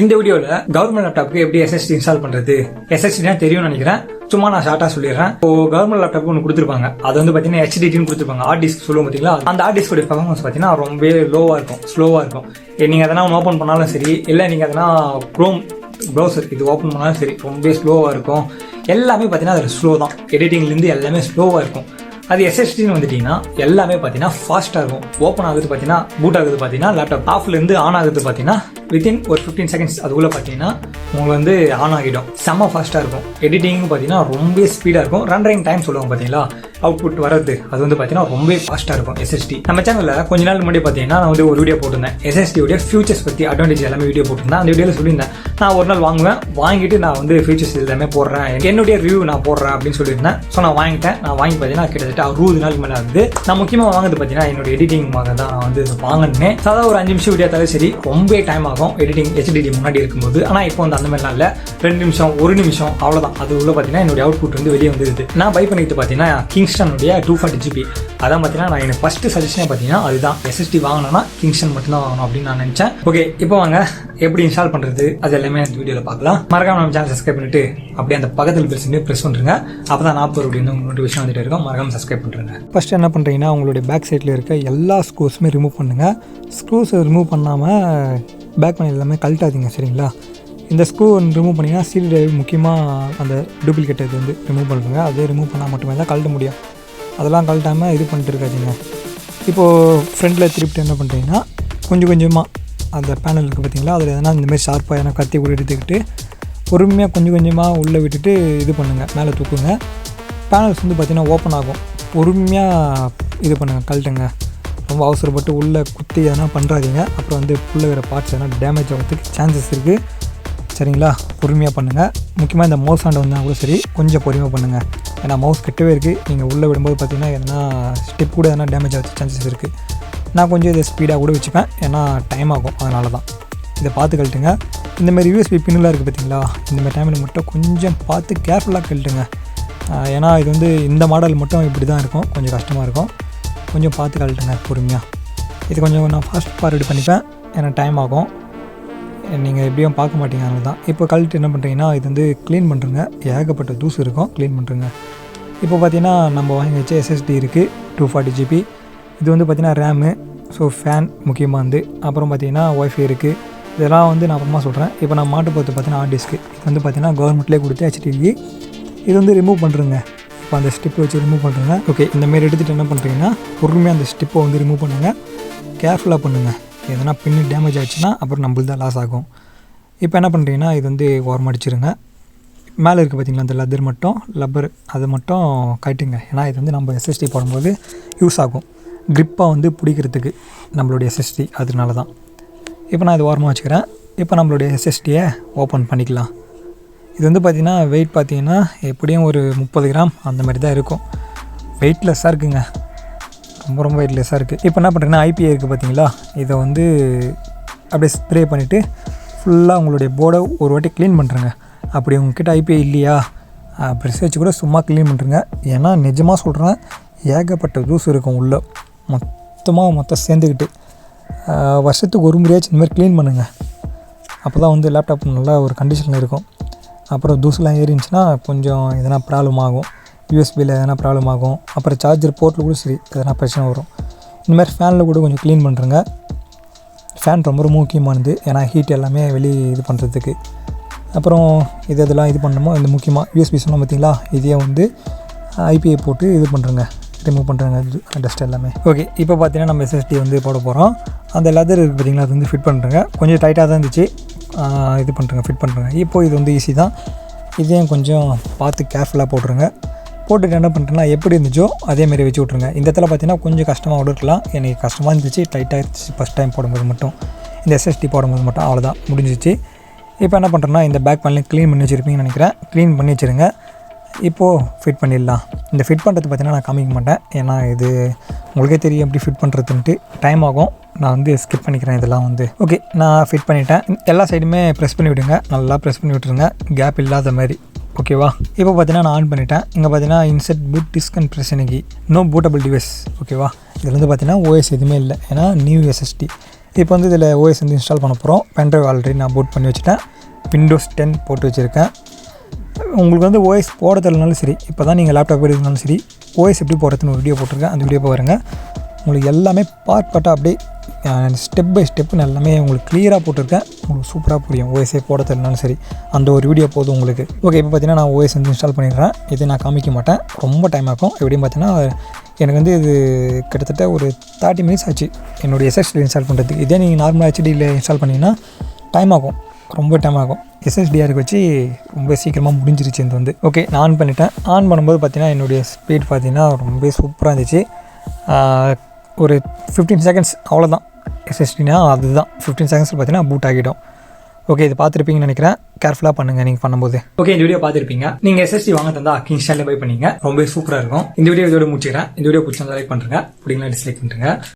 இந்த வீடியோல கவர்மெண்ட் லேப்டாப்க்கு எப்படி எஸ்எஸ்டி இன்ஸ்டால் பண்றது எஸ்எஸ்டி தெரியும்னு நினைக்கிறேன். சும்மா நான் ஷார்ட்டா சொல்லிடுறேன். இப்போ கவர்மெண்ட் லேப்டாப் ஒன்று கொடுத்துருப்பாங்க. அது வந்து பாத்தீங்கன்னா HDDன்னு கொடுத்துருப்பாங்க. ஹார்ட் டிஸ்க் சொல்லுவோம் பாத்தீங்களா, அந்த ஹார்ட் டிஸ்கோட பெர்ஃபார்மன்ஸ் பாத்தீங்கன்னா ரொம்ப லோவா இருக்கும், ஸ்லோவா இருக்கும். நீங்க எதனா ஓப்பன் பண்ணாலும் சரி, இல்ல நீங்க எதனா குரோம் ப்ரௌசர் இது ஓப்பன் பண்ணாலும் சரி ரொம்ப ஸ்லோவா இருக்கும். எல்லாமே பாத்தீங்கன்னா அது ஸ்லோ தான். எடிட்டிங்ல இருந்து எல்லாமே ஸ்லோவா இருக்கும். அது எஸ்எஸ்டின்னு வந்துட்டீங்கன்னா எல்லாமே பார்த்தீங்கன்னா ஃபாஸ்ட்டாக இருக்கும். ஓப்பன் ஆகுது பார்த்தீங்கன்னா, பூட் ஆகுது பார்த்தீங்கன்னா, லேப்டாப் ஆஃப்லேருந்து ஆன் ஆகுது பார்த்தீங்கன்னா வித்தின் ஒரு 15 செகண்ட்ஸ் அதுக்குள்ளே பார்த்தீங்கன்னா உங்களுக்கு வந்து ஆன் ஆகிடும். செம்ம ஃபாஸ்ட்டாக இருக்கும். எடிட்டிங்கும் பார்த்தீங்கன்னா ரொம்ப ஸ்பீடாக இருக்கும். ரன்னிங் டைம் சொல்லுவாங்க பார்த்தீங்களா, அவுட்புட் வரது அது வந்து பார்த்தீங்கன்னா ரொம்ப ஃபாஸ்ட்டாக இருக்கும் எஸ்எஸ்டி. நம்ம சேனலில் கொஞ்ச நாள் முன்னாடி பார்த்தீங்கன்னா நான் வந்து ஒரு வீடியோ போட்டிருந்தேன். எஸ்எஸ்டியோட ஃபியூச்சர்ஸ் பற்றி அட்வான்டேஜ் எல்லாமே வீடியோ போட்டிருந்தேன். அந்த வீடியோவில் சொல்லியிருந்தேன் நான் ஒரு நாள் வாங்குவேன், வாங்கிட்டு நான் வந்து ஃபியூச்சர்ஸ் எல்லாமே போடுறேன், என்னுடைய ரிவ்யூ நான் போடுறேன் அப்படின்னு சொல்லியிருந்தேன். ஸோ நான் வாங்கிட்டேன். நான் வாங்கி பார்த்தீங்கன்னா கிட்டத்தட்ட 60 நாளுக்கு மேலே ஆகுது. நான் முக்கியமாக வாங்குறது பார்த்தீங்கன்னா என்னோட எடிட்டிங்காக தான் நான் வந்து வாங்கினேன். அதாவது ஒரு 5 நிமிஷம் வீடியோ தவிர சரி ரொம்ப டைம் ஆகும் எடிட்டிங் HDD முன்னாடி இருக்கும்போது. ஆனால் இப்போ வந்து அந்த மாதிரிலாம் இல்லை, 2 நிமிஷம் 1 நிமிஷம் அவ்வளோதான். அது உள்ள பார்த்தீங்கன்னா என்னுடைய அவுட்புட் வந்து வெளியே வந்துருது. நான் பை பண்ணிட்டு பார்த்தீங்கன்னா கிங்ஸ்டனுடைய 240GB அதான் பார்த்தீங்கன்னா நான் எனக்கு ஃபர்ஸ்ட் சஜஷனே பார்த்தீங்கன்னா அதுதான். SSD வாங்கினா கிங்ஸ்டன் மட்டும்தான் வாங்கணும் அப்படின்னு நான் நினச்சேன். ஓகே, இப்போ வாங்க எப்படி இன்ஸ்டால் பண்ணுறது அது எல்லாமே அந்த வீடியோவில் பார்க்கலாம். மறக்காம நம்ம சேனல் சப்ஸ்கிரைப் பண்ணிட்டு அப்படியே அந்த பக்கத்தில் ப்ரெஸ் பண்ணுறேங்க. அப்போ தான் 40 அப்படின்னு நோட்டிஃபிகேஷன் வந்துட்டு இருக்கும். மறக்காம சப்ஸ்கிரைப் பண்ணுறேங்க. ஃபர்ஸ்ட் என்ன பண்ணுறீங்கன்னா உங்களுடைய பேக் சைடில் இருக்க எல்லா ஸ்க்ரூஸுமே ரிமூவ் பண்ணுங்கள். ஸ்க்ரூஸை ரிமூவ் பண்ணாமல் பேக் பண்ணி எல்லாமே கழட்டாதீங்க, சரிங்களா? இந்த ஸ்க்ரூ ரிமூவ் பண்ணிங்கன்னா CD டிரைவ் முக்கியமாக அந்த டூப்ளிகேட் இது வந்து ரிமூவ் பண்ணுறேங்க. அதே ரிமூவ் பண்ணால் மட்டுமே தான் கழட்ட முடியும். அதெல்லாம் கழட்டாமல் இது பண்ணிட்டு இருக்காதிங்க. இப்போது ஃப்ரண்ட்டில் திருப்பிட்டு என்ன பண்ணுறீங்கன்னா கொஞ்சம் கொஞ்சமாக அந்த பேனல் இருக்குது பார்த்தீங்களா, அதில் எதனா இந்தமாதிரி ஷார்ப்பாக எதனா கத்தி கூட எடுத்துக்கிட்டு பொறுமையாக கொஞ்சம் கொஞ்சமாக உள்ளே விட்டுட்டு இது பண்ணுங்கள், மேலே தூக்குங்க. பேனல்ஸ் வந்து பார்த்திங்கன்னா ஓப்பன் ஆகும். பொறுமையாக இது பண்ணுங்கள், கழட்டுங்க. ரொம்ப அவசரப்பட்டு உள்ளே குத்தி எதனா பண்ணுறாதீங்க. அப்புறம் வந்து உள்ளே வேறு பார்ட்ஸ் எதனா டேமேஜ் ஆகிறதுக்கு சான்சஸ் இருக்குது, சரிங்களா? பொறுமையாக பண்ணுங்கள். முக்கியமாக இந்த மவுஸ் ஹேண்ட் வந்தால் கூட சரி கொஞ்சம் பொறுமையாக பண்ணுங்கள். ஏன்னா மவுஸ் கிட்டவே இருக்குது. நீங்கள் உள்ளே விடும்போது பார்த்திங்கன்னா எதனா ஸ்டெப் கூட எதனா டேமேஜ் ஆகிறது சான்சஸ் இருக்குது. நான் கொஞ்சம் இதை ஸ்பீடாக கூட வச்சுப்பேன், ஏன்னா டைம் ஆகும், அதனால தான். இதை பார்த்து கழட்டுங்க. இந்தமாதிரி USB பின்னுலாம் இருக்குது பார்த்தீங்களா, இந்தமாதிரி டைமில் மட்டும் கொஞ்சம் பார்த்து கேர்ஃபுல்லாக கழட்டுங்க. ஏன்னா இது வந்து இந்த மாடல் மட்டும் இப்படி தான் இருக்கும், கொஞ்சம் கஷ்டமாக இருக்கும். கொஞ்சம் பார்த்து கழட்டுங்க பொறுமையாக. இது கொஞ்சம் நான் ஃபாஸ்ட் ஃபார்வர்டு பண்ணிப்பேன், ஏன்னா டைம் ஆகும். நீங்கள் எப்படியும் பார்க்க மாட்டீங்க, அதனால தான். இப்போ கழட்டு என்ன பண்ணுறீங்கன்னா இது வந்து க்ளீன் பண்ணுறங்க. ஏகப்பட்ட தூசு இருக்கும், க்ளீன் பண்ணுறங்க. இப்போ பார்த்தீங்கன்னா நம்ம வாங்கி வச்ச SSD இருக்குது 240GB. இது வந்து பார்த்திங்கன்னா ரேமு, ஸோ ஃபேன் முக்கியமாக வந்து, அப்புறம் பார்த்திங்கன்னா ஒய்ஃபை இருக்குது. இதெல்லாம் வந்து நான் அப்புறமா சொல்கிறேன். இப்போ நான் மாட்டு போகிறது பார்த்தீங்கன்னா ஹார்ட் டிஸ்க்கு. இது வந்து பார்த்திங்கன்னா கவர்மெண்ட்லேயே கொடுத்து HDD. இது வந்து ரிமூவ் பண்ணுறேங்க. இப்போ அந்த ஸ்டிப்பை வச்சு ரிமூவ் பண்ணுறேங்க. ஓகே, இந்தமாரி எடுத்துகிட்டு என்ன பண்ணுறீங்கன்னா பொறுமையாக அந்த ஸ்டிப்பை வந்து ரிமூவ் பண்ணுங்கள். கேர்ஃபுல்லாக பண்ணுங்கள். எதனா பின்னு டேமேஜ் ஆகிடுச்சுன்னா அப்புறம் நம்மளுக்கு தான் லாஸ் ஆகும். இப்போ என்ன பண்ணுறீங்கன்னா இது வந்து ஓரமாக அடிச்சிருங்க. மேலே இருக்குது பார்த்திங்களா அந்த லெதர் மட்டும், லப்பர் அதை மட்டும் கட்டுங்க. ஏன்னா இது வந்து நம்ம SSD போடும்போது யூஸ் ஆகும், க்ரிப்பாக வந்து பிடிக்கிறதுக்கு நம்மளுடைய SSD, அதனால தான். இப்போ நான் இது ஓரமாக வச்சுக்கிறேன். இப்போ நம்மளுடைய SSDயை ஓப்பன் பண்ணிக்கலாம். இது வந்து பார்த்திங்கன்னா வெயிட் பார்த்திங்கன்னா எப்படியும் ஒரு 30 கிராம் அந்த மாதிரி தான் இருக்கும். வெயிட்லெஸ்ஸாக இருக்குங்க, ரொம்ப வெயிட்லெஸ்ஸாக இருக்குது. இப்போ என்ன பண்ணுறேன்னா IPA இருக்குது பார்த்தீங்களா, இதை வந்து அப்படியே ஸ்ப்ரே பண்ணிவிட்டு ஃபுல்லாக உங்களுடைய போர்டை ஒரு வாட்டி க்ளீன் பண்ணுறேங்க. அப்படி உங்ககிட்ட IPA இல்லையா, ப்ரெஸ் வச்சு கூட சும்மா க்ளீன் பண்ணுறேங்க. ஏன்னா நிஜமாக சொல்கிறேன், ஏகப்பட்ட தூசு இருக்கும் உள்ளே, மொத்தம் சேர்ந்துக்கிட்டு. வருஷத்துக்கு ஒரு முறையாச்சும் இந்த மாதிரி க்ளீன் பண்ணுங்கள். அப்போ தான் வந்து லேப்டாப் நல்லா ஒரு கண்டிஷனில் இருக்கும். அப்புறம் தூசுலாம் ஏறிச்சுன்னா கொஞ்சம் எதனா ப்ராப்ளம் ஆகும், USBயில் எதனா ப்ராப்ளம் ஆகும். அப்புறம் சார்ஜர் போர்ட்டில் கூட சரி எதனா பிரச்சனை வரும். இந்தமாதிரி ஃபேனில் கூட கொஞ்சம் க்ளீன் பண்ணுறேங்க. ஃபேன் ரொம்ப முக்கியமானது, ஏன்னா ஹீட் எல்லாமே வெளியே இது பண்ணுறதுக்கு. அப்புறம் இதெல்லாம் இது பண்ணணுமோ இந்த முக்கியமாக USB சொன்னோம் பார்த்தீங்களா, இதையே வந்து IPA போட்டு இது பண்ணுறேங்க, ரிமூவ் பண்ணுறேங்க டஸ்ட் எல்லாமே. ஓகே, இப்போ பார்த்தீங்கன்னா நம்ம SSD வந்து போட போகிறோம். அந்த லெதர் இருக்குது பார்த்தீங்களா, அது வந்து ஃபிட் பண்ணுறேங்க. கொஞ்சம் டைட்டாக தான் இருந்துச்சு, இது பண்ணுறேங்க, ஃபிட் பண்ணுறேங்க. இப்போது இது வந்து ஈஸி தான். இதையும் கொஞ்சம் பார்த்து கேர்ஃபுல்லாக போட்டுருங்க. போட்டுட்டு என்ன பண்ணுறேன்னா எப்படி இருந்துச்சோ அதேமாரி வச்சு விட்ருங்க. இந்த இடத்துல பார்த்தீங்கன்னா கொஞ்சம் கஷ்டமாக இருக்கலாம், எனக்கு கஷ்டமாக இருந்துச்சு, டைட்டாக இருந்துச்சு ஃபஸ்ட் டைம் போடும்போது மட்டும், இந்த SSD போடும்போது மட்டும். அவ்வளோதான், முடிஞ்சிச்சு. இப்போ என்ன பண்ணுறேன்னா இந்த பேக் பேனலையும் க்ளீன் பண்ணி வச்சுருப்பீங்கன்னு நினைக்கிறேன். க்ளீன் பண்ணி வச்சுருங்க. இப்போது ஃபிட் பண்ணிடலாம். இந்த ஃபிட் பண்ணுறது பார்த்தீங்கன்னா நான் காமிக்க மாட்டேன், ஏன்னா இது உங்களுக்கே தெரியும் எப்படி ஃபிட் பண்ணுறதுன்ட்டு, டைம் ஆகும். நான் வந்து ஸ்கிப் பண்ணிக்கிறேன் இதெல்லாம் வந்து. ஓகே, நான் ஃபிட் பண்ணிட்டேன். எல்லா சைடுமே ப்ரெஸ் பண்ணி விடுங்க, நல்லா ப்ரெஸ் பண்ணி விட்டுருங்க, கேப் இல்லாத மாதிரி. ஓகேவா? இப்போ பார்த்தீங்கன்னா நான் ஆன் பண்ணிட்டேன். இங்கே பார்த்தீங்கன்னா insert boot disk and press no bootable device. ஓகேவா? இதில் வந்து பார்த்தீங்கன்னா OS எதுவுமே இல்லை, ஏன்னா நியூ SSD. இப்போ வந்து இதில் ஓஎஸ் வந்து இன்ஸ்டால் பண்ண போகிறோம். பென்ட்ரைவ் ஆல்ரெடி நான் பூட் பண்ணி வச்சுட்டேன். விண்டோஸ் 10 போட்டு வச்சுருக்கேன். உங்களுக்கு வந்து ஓஎஸ் போட தெரியலனாலும் சரி, இப்போ தான் நீங்கள் லேப்டாப் எடுக்கணும்னாலும் சரி, ஓஎஸ் எப்படி போடுறதுன்னு ஒரு வீடியோ போட்டிருக்கேன். அந்த வீடியோ பாருங்கள். உங்களுக்கு எல்லாமே பார்ட்டாக அப்படியே ஸ்டெப் பை ஸ்டெப்புன்னு எல்லாமே உங்களுக்கு கிளியராக போட்டிருக்கேன். உங்களுக்கு சூப்பராக புரியும். ஓஎஸ்ஏ போட தெரியலனாலும் சரி, அந்த ஒரு வீடியோ போதும் உங்களுக்கு. ஓகே, இப்போ பார்த்தீங்கன்னா நான் ஓஎஸ் வந்து இன்ஸ்டால் பண்ணிடுறேன். இதை நான் காமிக்க மாட்டேன், ரொம்ப டைம் ஆகும். எப்படின்னு பார்த்தீங்கன்னா எனக்கு வந்து இது கிட்டத்தட்ட ஒரு 30 மினிட்ஸ் ஆச்சு என்னுடைய எஸ்எஸ்டி இன்ஸ்டால் பண்ணுறதுக்கு. இதே நீங்கள் நார்மல் ஹெச்டியில் இன்ஸ்டால் பண்ணிங்கன்னா டைம் ஆகும், ரொம்ப டைம் ஆகும். எஸ்எஸ்டிஆருக்கு வச்சு ரொம்ப சீக்கிரமாக முடிஞ்சிருச்சு இது வந்து. ஓகே, நான் ஆன் பண்ணிட்டேன். ஆன் பண்ணும்போது பார்த்தீங்கன்னா என்னுடைய ஸ்பீட் பார்த்தீங்கன்னா ரொம்ப சூப்பராக இருந்துச்சு. ஒரு 15 செகண்ட்ஸ் அவ்வளோதான். எஸ்எஸ்டினா அதுதான் 15 செகண்ட்ஸில் பார்த்தீங்கன்னா பூட் ஆகிடும். ஓகே, இது பார்த்துருப்பீங்கன்னு நினைக்கிறேன். கேர்ஃபுல்லாக பண்ணுங்கள் நீங்கள் பண்ணும்போது. ஓகே, இந்த வீடியோ பார்த்துருப்பீங்க. நீங்கள் எஸ்எஸ்டி வாங்க தந்தா கிங்ஸ்டன்ல பை பண்ணீங்க, ரொம்ப சூப்பராக இருக்கும். இந்த வீடியோ இதோட முடிச்சுக்கிறேன். இந்த வீடியோ பிடிச்சிருந்தா லைக் பண்ணுறேன், பிடிங்களா டிஸ்லைக் பண்ணுறேங்க.